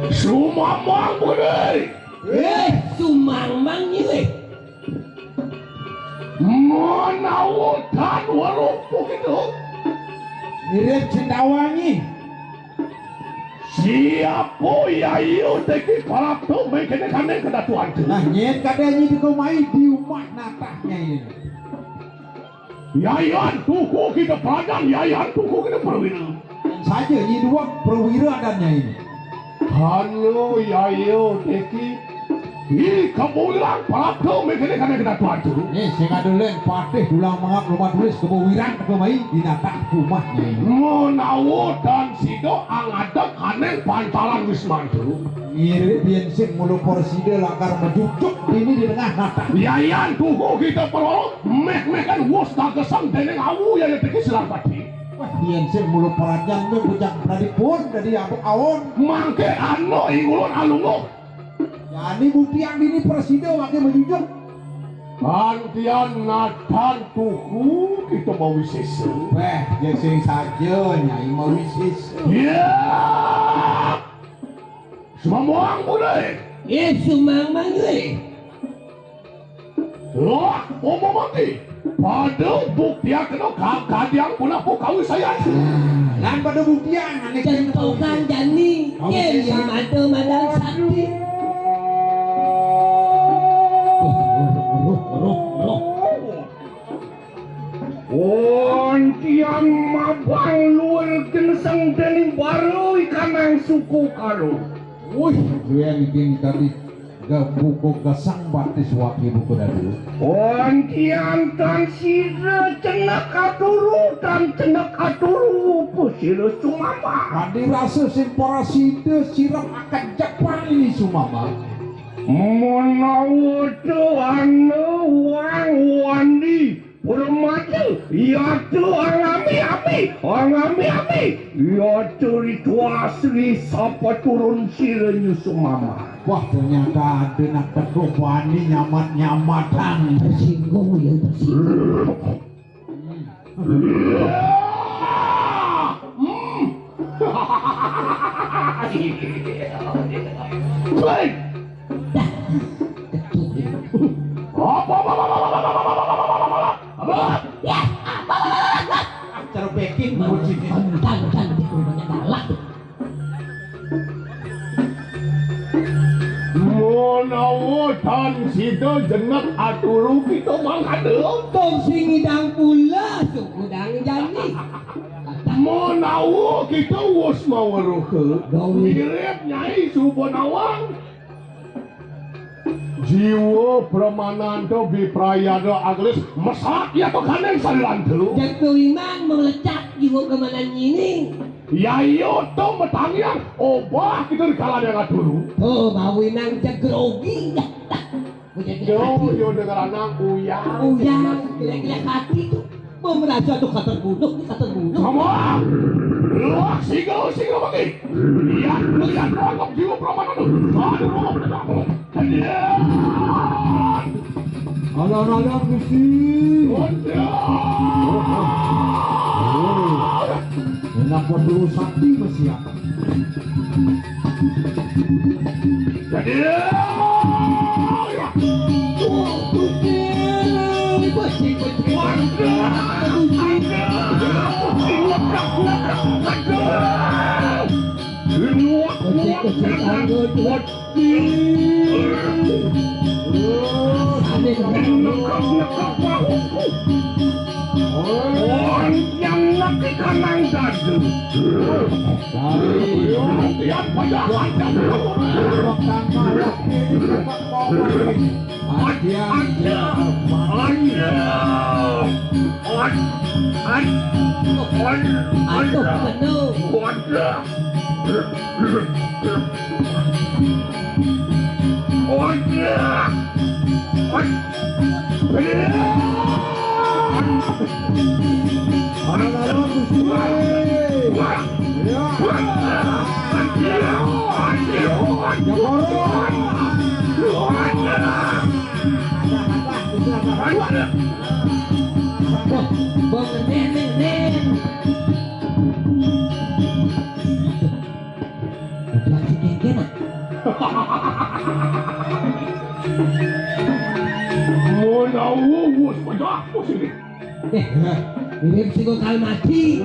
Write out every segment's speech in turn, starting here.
Sumamang boleh. Sumamang ni. Menawutan warupuk itu. Mirip Cendawangi. Siapa yayu teki palap tu mekedekan kedatuan tu. Nah nyet kadanya dikomai di rumah natahnya ini. Yayan tuku kita peladan, yayan tuku kita perwira. Saja ini dua perwira adanya ini. Halo yayu teki. Ini kebulan palap tu mekedekan kedatuan tu. Saya ngadulen patih dulang mangap rumah tulis kebuwiran kekomai di natah rumahnya ini. Menawutan sido angadek aneh pantalan wisman tu. Mirip bensin mulu porside lakar menjujuk ini di tengah natah. Yayan tuku kita perlu meh-mehkan wos tak kesang deneng awu ya teki silang pati. Bensin mulu perajan me bujak pradipun dari abu awon. Mangke anu ingulun alungo. Jadi bukti yang ini presiden wakil menjujuk. Gantian natan tuku kita mau wisesa. Jasing saja nyai mau wisis. Ya. Semua boleh. Sumamang ni. Wah, omong mati. Pada bukti yang kena kakak yang pula pokawi saya. Dan pada bukti yang aneh Centaukan jani. Yang mata madang sakti. Ontian mabang luar gensang dening baru ikan yang suku kalu. Wih, dia bikin tadi buku gesang batis wakil buku dadu. Ontian tan sira cenak aturu dan cenak aturu pusira sumama. Tadi rasa simporaside sirap akan Jepang ini sumama. Menawutu anu wang-wandi. Maju, ya tu angami, ya tu ritual asli sapa turun sirenya sumama. Wah ternyata ada nak tekuk wani nyamat-nyamatan. Tersinggung ya tersinggung. Baik. Cara bekin mujinya. Tan di rumahnya galak. Menawutan sido jenak aturu kita mangkade. Tong singidang pula sukudang jani. Menawu kita wos mawaruke. Mirip nyai Subonawang. Jiwa Pramanando Biprayado Aglis mesak ya to kaneng salilantu. Jatuh iman melecat jiwa kemanan ini. Yayo to metangian obah kita di kalan yang dulu. Oh bawinang jagrogi. Yo dengar anak uyang. Uyang gila-gila hati tuh. Mau merasa tuh kata bunuh. Sama. Wah singa bagi. Lihat melihat rangkap jiwa Pramanando. Aduh. Alang-alang Gusti. Kenapa dulu sakti masih apa? Jadi yang laki kanang dadu. Yang pada hajam. Monawus pajak sini. Ini psiko kal mati.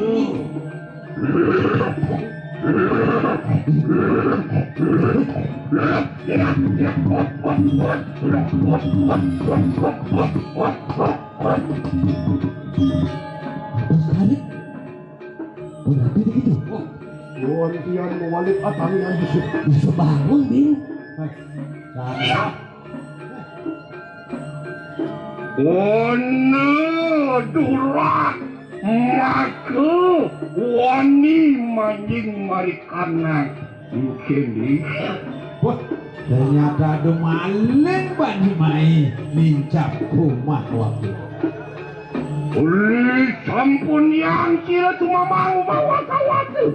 Sekali. Kenapa begitu? Wantian mewalik atang yang Bisa bangun, Bin. Ono durak maku wani manjing marikana mungkin Wah, ternyata ada maling bani mai lincap rumah waktu. Sampun yang kira cuma mau bawa kawatu.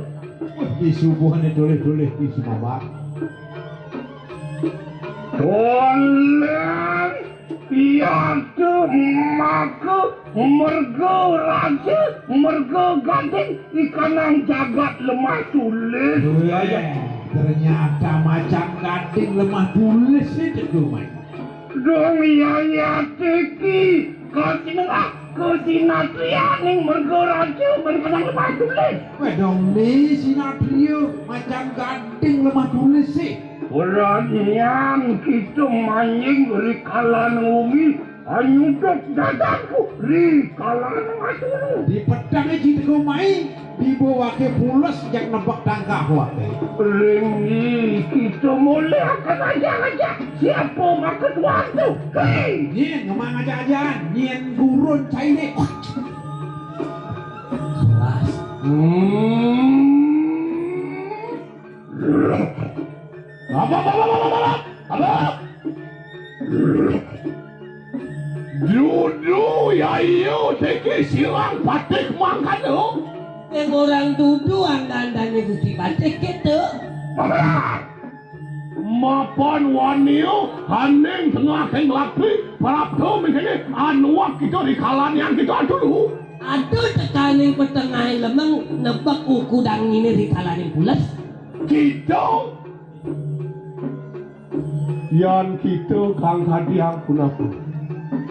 Di subuhnya doleh-doleh di Sumabak. Tolong piatu maku mergo raja mergo ganteng ikanang jagat lemah tulis. Ternyata macam gading lemah tulis itu rumah. Dong ya teki kasinengah kesinatrianing mergo raja mergo lemah tulis. Wedong ni sinatrio macam gading lemah tulis sih. Orang yang kita mancing di kalan umi, anyudok dadaku di kalan aturu. Di pedangnya jadi kau main, di bawah ke pulas yang nebak tangkap waktu. Ringi kita mulai akan aja siapa makan waktu. Hei, Nien ngomong aja, nien gurun cair. Kelas. Apa? Dudu ya iyo teki silang patik makan lo. Yang orang tuduhan dandanya Gusti Batik gitu. Mapan wanio haning tengah keng lakri parapto mikirnya anuak kita di kalan yang kita dulu. Aduh tekaning pertengahan lemeng nebak ukudang ini di kalaning pulas. Kita yang kita kang hadiah punapun.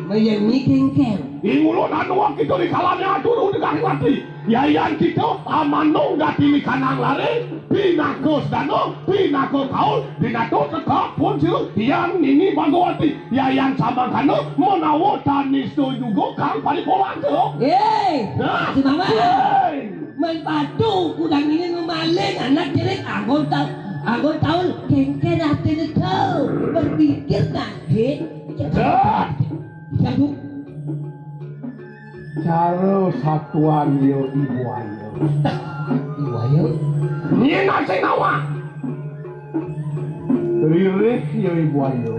Mayani kengkeng. Ingulun anuak kita di kalan yang dulu di kang lakri. Yayan kita amanong gati di kanang lare. Pinakos dano, pinako kaul, dinato sekap pun siru. Yang ini bagawati. Yayan sabang kano menawo tanis to juga kang palipolan tuh. Yeay, si mama. Hey! Menpadu kudang ini ngemaling anak jelek anggon tahun kengkeng hati itu berpikir nanti. Dah. Jago. Cara satuan yo ibu ayo. Ibu ayo. Ini nasi nawa. Ririh yo ibu ayo.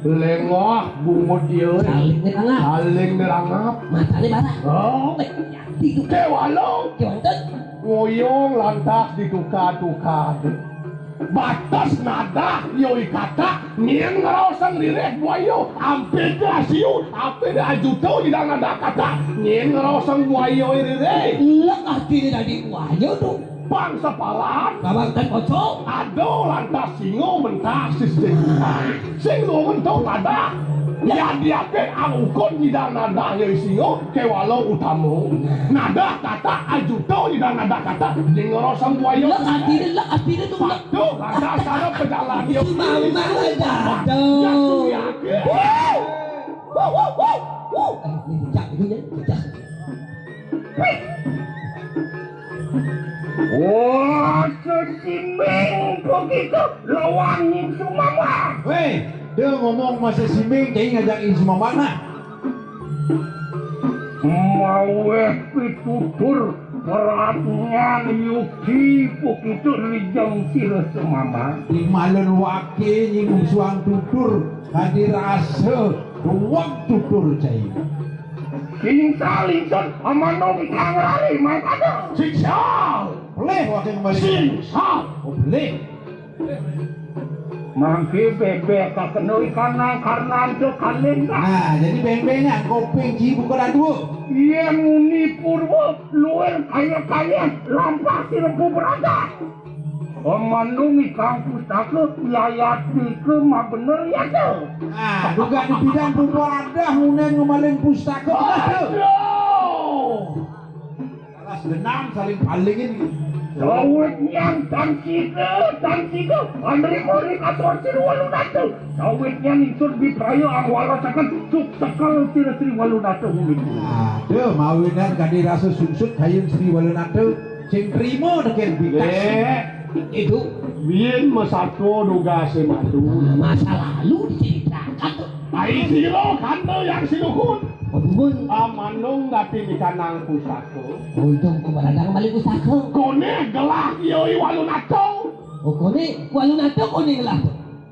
Lengoh bungut yo. Saling nerangap. Saling nerangap. Matanya barah. Oh. Tidur. Kewalo. Kewanten. Ngoyong lantas dituka-tuka. Batas nada yo ikata nien ngerosang ririh buayo ampe asiu ampe ajuto di dalam nada kata nien ngerosang buayo ririh Lekah diri dari buayo tuh. bangsa palan Kabangkan kocok. ado lantas singo mentas sistem singo mentok nada ya diape angkot di dalam nada yo singo kewalo utamu nada kata ajuto di dalam nada kata nien ngerosang buayo Lekah diri tuh. Tuh, lantas sana pejalan yo Mama aja. Jatuh yakin. Ini bijak itu ya, bijak. Wah, sesimbing begitu lawangin semua. Weh, dia ngomong masih simbing, jadi ngajakin semua mana? Mau pitutur beratnya yuki begitu rijang sila semama. Di malun wake nyinggung suang tutur, hadir rasa ruang tutur cair. Sing salingson amano ikang lari makanya. Sing sal. Boleh wake kembali. Sing sal. Oh, boleh. Mangke bebek kakenui kanang karena itu kaleng. Nah, jadi beng-bengnya kopeng ji bukan dua. Yang muni purwo luar kaya-kaya lampas si lempu berada. Manung ikang pustaka yayati ke mah bener ya tuh. Nah, juga di bidang puparadah munen ngemaling pustaka bener tuh. Alas denam saling palingin. Sawit yang tangkike, Andri mori kator siri walunatu. Sawitnya ningsur di prayo angwalasakan suk sekal siri walunatu. Aduh, mawinan kadi rasa sungsut hayung Sri Walunatu sing trimo deken bitas. Itu Bien masako duga sematu. masa lalu diceritakan tuh. Ai siro kante yang sinuhun. Pembun. Manung dati di kanang pusako. Oh itu kumaladang balik pusaka. Kone gelah yoi walunatu. Oh kone walunato kone lah.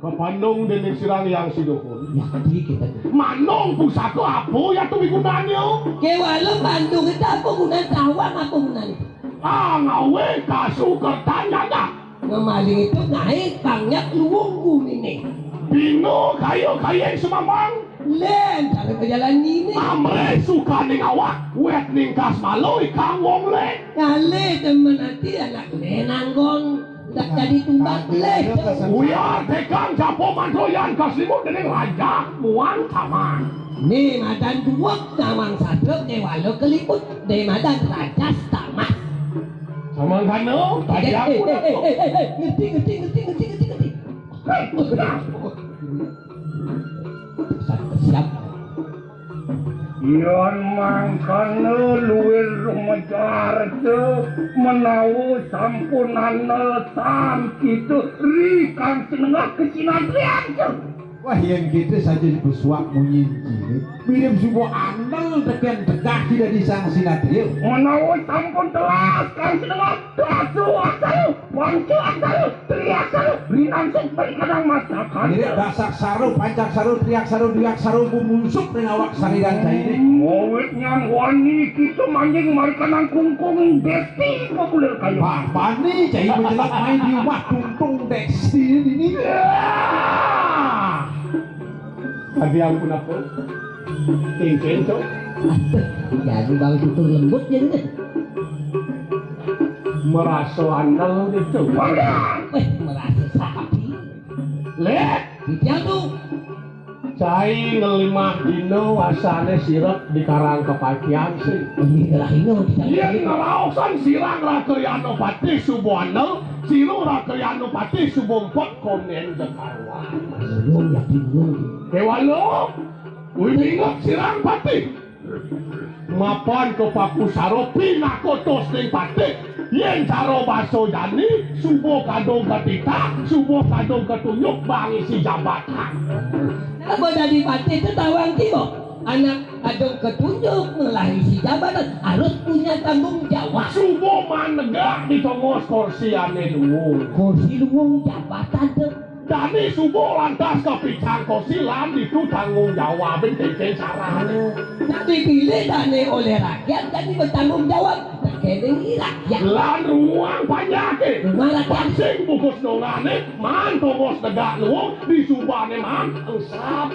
Kepandung dini sirang yang sinuhun. Ya tadi kita tuh. Manung pusako apa ya tuh bigunanya? Ke walu Bandung itu apa guna tawang apa guna itu? Ngawe kasukertan jaga. Ngemaling itu naik banyak luwung ini. Bino kayo semamang. Len cara berjalan ini. Amre suka ning awak, wet ning kas maloi kang wong le. Kali temen hati anak lenanggong tak jadi tumbang le. Uyar tekang japo mandoyan kaslimu dening raja muang taman. Nih madan duwak tamang sadruk ne walau keliput de madan raja tamat. Samang kano, tadi aku ngerti. Siap. Yan mangkana luwir rumajar te menawu sampunana sam kitu rikang senengah kesinadrian te. Wah yang gitu saja bersuak munyinci. Mirip sebuah andal deken degah tidak disangsi nadrio. Menawu sampun telas kang senengah dasu asal, wangcu asal, teriak asal, rinangsuk berkadang masakan. Mirip dasak saru, pancak saru, teriak saru, diak saru, bumunsuk dengan awak saridan ini. Ngowit nyan wani kita manjing marikanang kungkung desti populer kayu. Wah, pani cai menjelak main di rumah tuntung desti ini. Tadi ampun aku, cincin tuh. Jadi bang tutur lembut jadi deh. Merasa andal itu. Merasa sapi. Lihat, Dijatuh. cai ngelimah dino asane sirep di karang kepakian sih. Ini lah ini. Yen ngalaosan sirang rakyano pati subuana, siru rakyano pati subumpot konen dekarwa. Belum ya bingung. Kewalo, wingingot sirang pati. Mapan ke paku saro pinakotos ning pati. Yen caro baso jani, subo kadong ketita, subo kadong ketunjuk bangisi jabatan. Apa dari pati itu tawang timo? Anak adong ketunjuk melahirkan si jabatan harus punya tanggung jawab. Subo manegak di tongos kursi ane luwung. Kursi luwung jabatan tuh. Dani subuh lantas kepicang kosilan itu tanggung jawabin keke caranya. Tapi pilih dane oleh rakyat jadi bertanggung jawab. Terkadang rakyat. Lan ruang panyake. Rumah rakyat. Pansing bukus nongane, man tongos negak luwung di subane man engsap.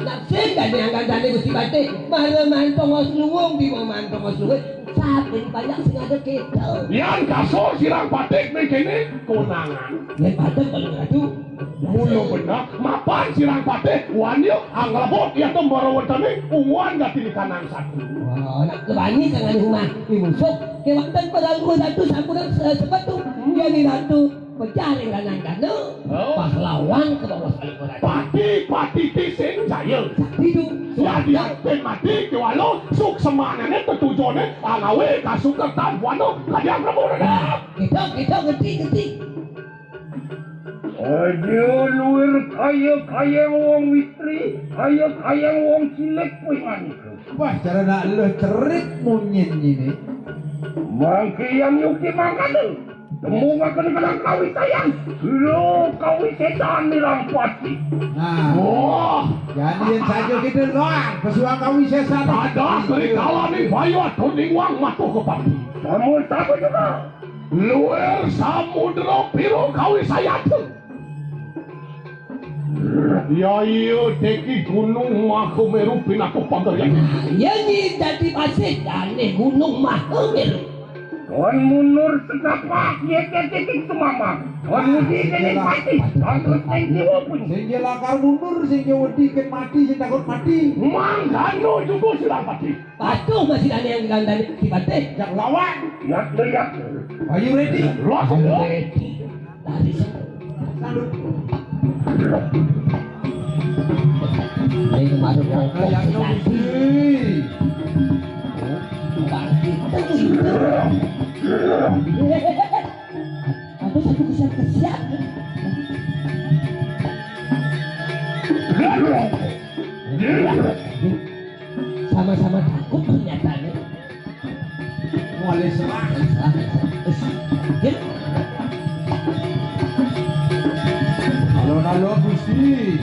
Napsin dane angkat dane gusti bate. Mana man tongos luwung di mau man tongos luwung. Saat ini banyak sing ada kita. Yan kaso sirang patik nih kini konangan. Yang patek kalau ngadu. Mulu benak, mapan sirang patik, wanyo anglabot ya temboro wetane unguan gak tini kanang satu. Wah, nak kebani kangen rumah di musuh. Kewaktan pada gua datu sakurang sepatu. Dia ni datu pejaring lanang dana. Pahlawan ke bawah sekali orang. Pati tising jaya. Hidup. Wadiak pen mati kewalo suk semanane tetujone angawe kasukertan wano kadiang remur dah. Kita ngerti. Aja luir kaya wong wistri, kaya wong cilik kuingan. Wah, cara nak lu cerik munyin ini. Mangki yang yuki mangkane. Temu makan kadang kawi sayang. Lo kawi setan nilang pasti. Nah, Wah, jadi yang saja kita doang. Pesuang kami sesat. ada serigala ning bayu atau ning wang matu ke pati. Samu sabu juga. Luir samudra biru kawi sayang. Ya iya teki gunung Mahameru pinako pageryan. Ya ni jadi pasir dane gunung Mahameru. Tuan mundur setapak dia titik semama. Tuan mudi jadi mati. Takut jiwa pun. Sing lakar mundur sing wedi ket mati sing takut mati. Manggano juga sudah mati. Patuh masih ada yang gandani di pantai. Jak lawan. Lihat lihat. Are you ready? Los. Ready. Dari sana. Salut. Ini kemarin pokok Yang tadi. Ada satu kesiap-kesiap. Sama-sama takut ternyata nih. Mulai serang. Halo Gusti.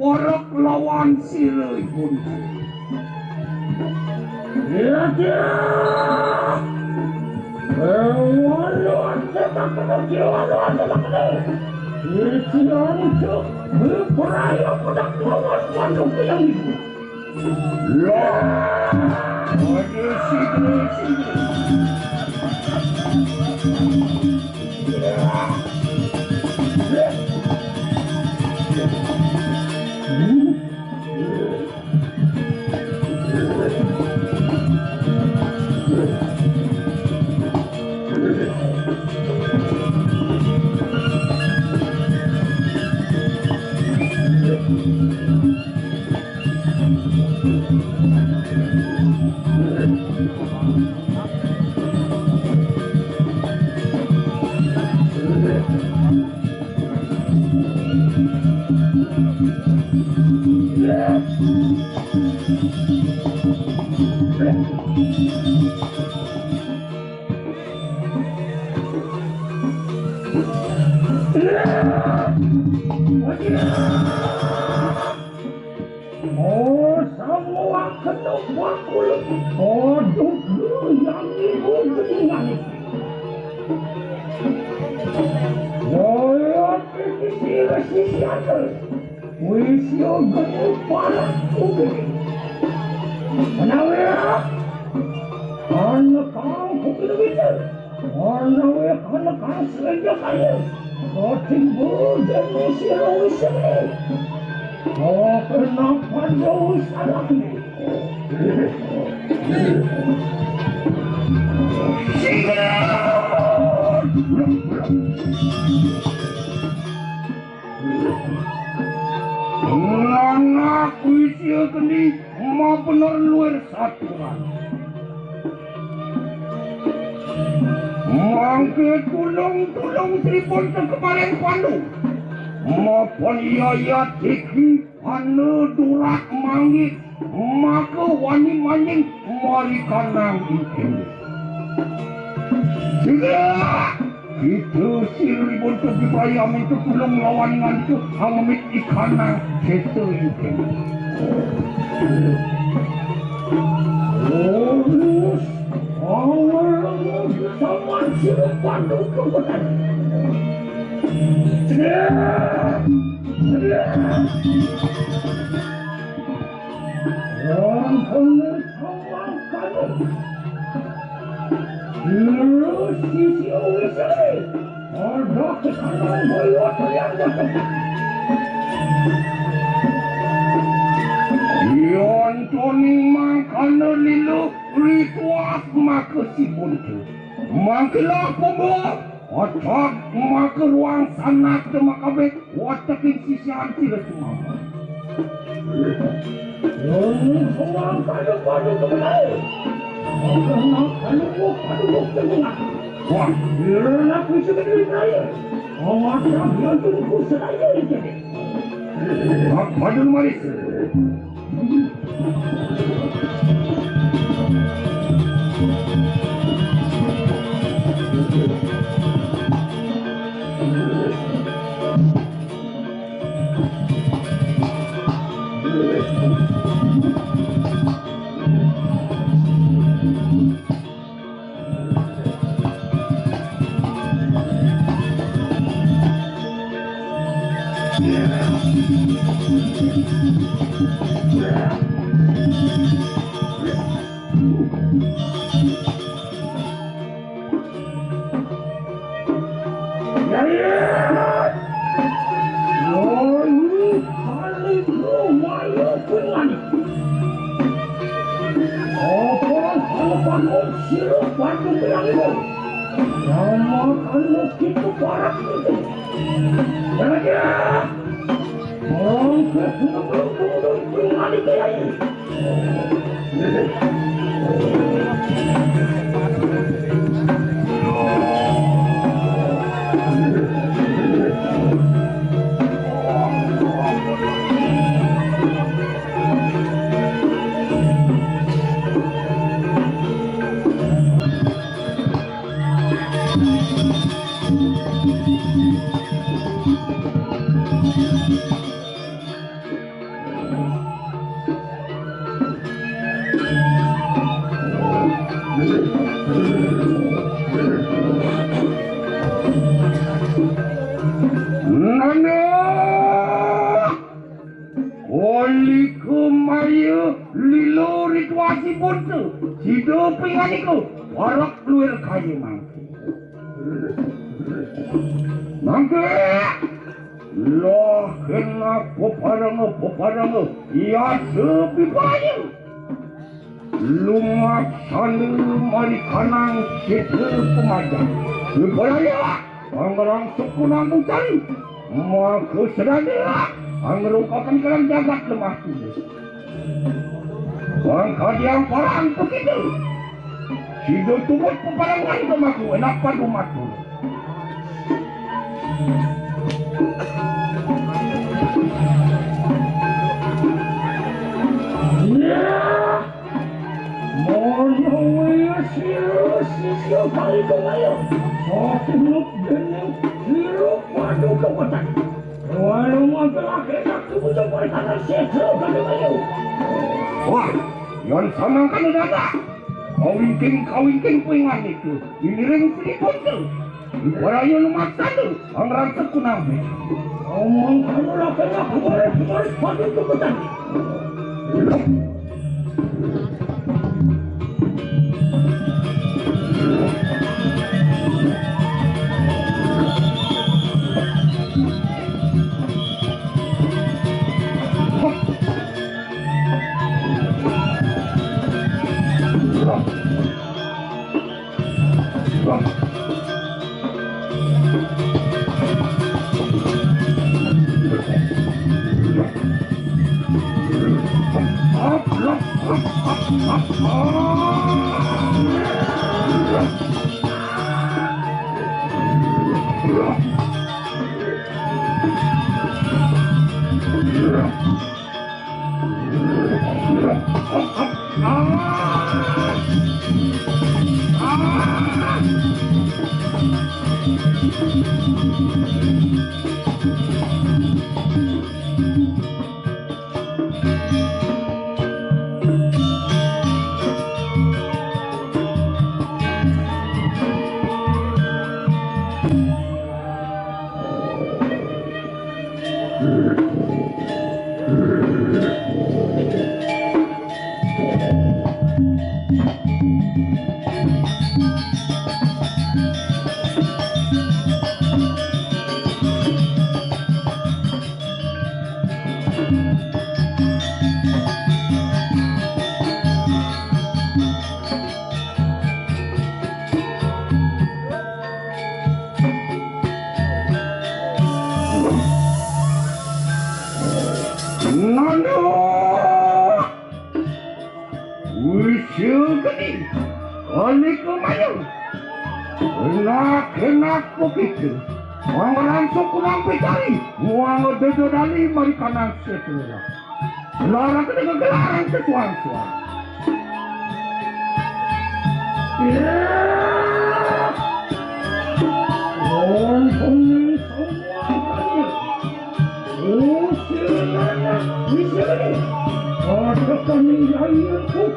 Orang lawan sirih pun. Oh, semua ketupat kulit. Oh, yang ibu ketinggalan. Saya pikir siapa? Wisyo gede panas kulit. Kenapa ya? Anak kamu gitu. Anak kamu sengaja kaya. Kau timbul jadi siapa wisyo? Oh, kenapa jauh salah ini? Anak usia geni mau bener luar satuan. Mangke tulung tripun kemarin pandu. Maupun yaya tiki anu durak manggit maka wani maning mari kanang ikin. Juga itu siribun kebibayam itu tulung lawan ngantu amit ikanang ketu ikin. Lurus awal sama sirup pandu kebetan. Orang pengesawan kamu lurus sisi uwisai ada kekanan boyot yang datang yon toning mangkana lilu rituak maka si buntu mangkilah pembawa otak maka ruang sanak temakabe watakin sisian tidak semua. Orang kado kebenar. Orang kado kebenar. Wah, dia aku sebenarnya saya. Awak yang tunggu saya ini. Apa dulu mari? Ya sepi banyak lumak sandu mari kanang situ pemajang sebenarnya anggarang suku nanggung cari maka sedada anggarukakan kelam jagat lemah itu bangka diang parang begitu sido tubut peparangan kemaku enak padu matu Sisyo kali kemayo, sotuluk gening hirup padu kebetan. Walau magelah kenak tubuh berkanan sisyo kali kemayo. Wah, yang samangkan dada. Kawingking pengan itu, ini ring seliput tu. Ibaraya lumak satu, anggaran sekunang. Omong kamu lah kenak kemarin padu kebetan. Enak begitu. Orang suku nampi tadi, muang dodali mari kanan setelah. Larang dengan gelaran kesuan-suan. Semuanya. Usilanya, usilanya. Ada kami yang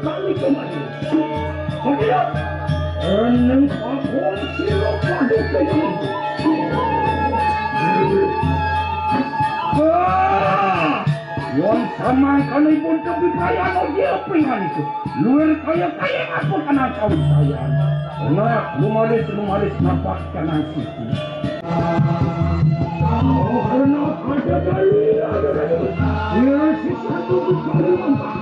kami kemari. Kemudian. Eneng pakon sirok padu kejadian. Yang sama kali pun tapi perayaan dia pengen itu. Luar kaya apa kena kau saya. Nah, lumaris napak kanan situ. Oh, karena ada dari. Ya, si satu kali mampu.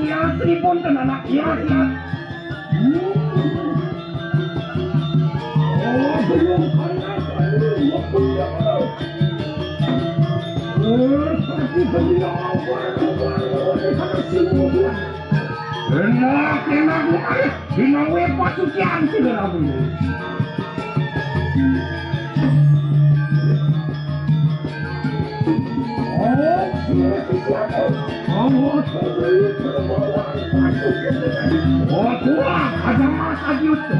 Anak tripun tenan anak kiat. Oh, belum panas waktu ya. Tapi beliau awal sana sini. Enak bukan. Dinawe pasukian sudah lalu. Oh, kurang ada masa gitu.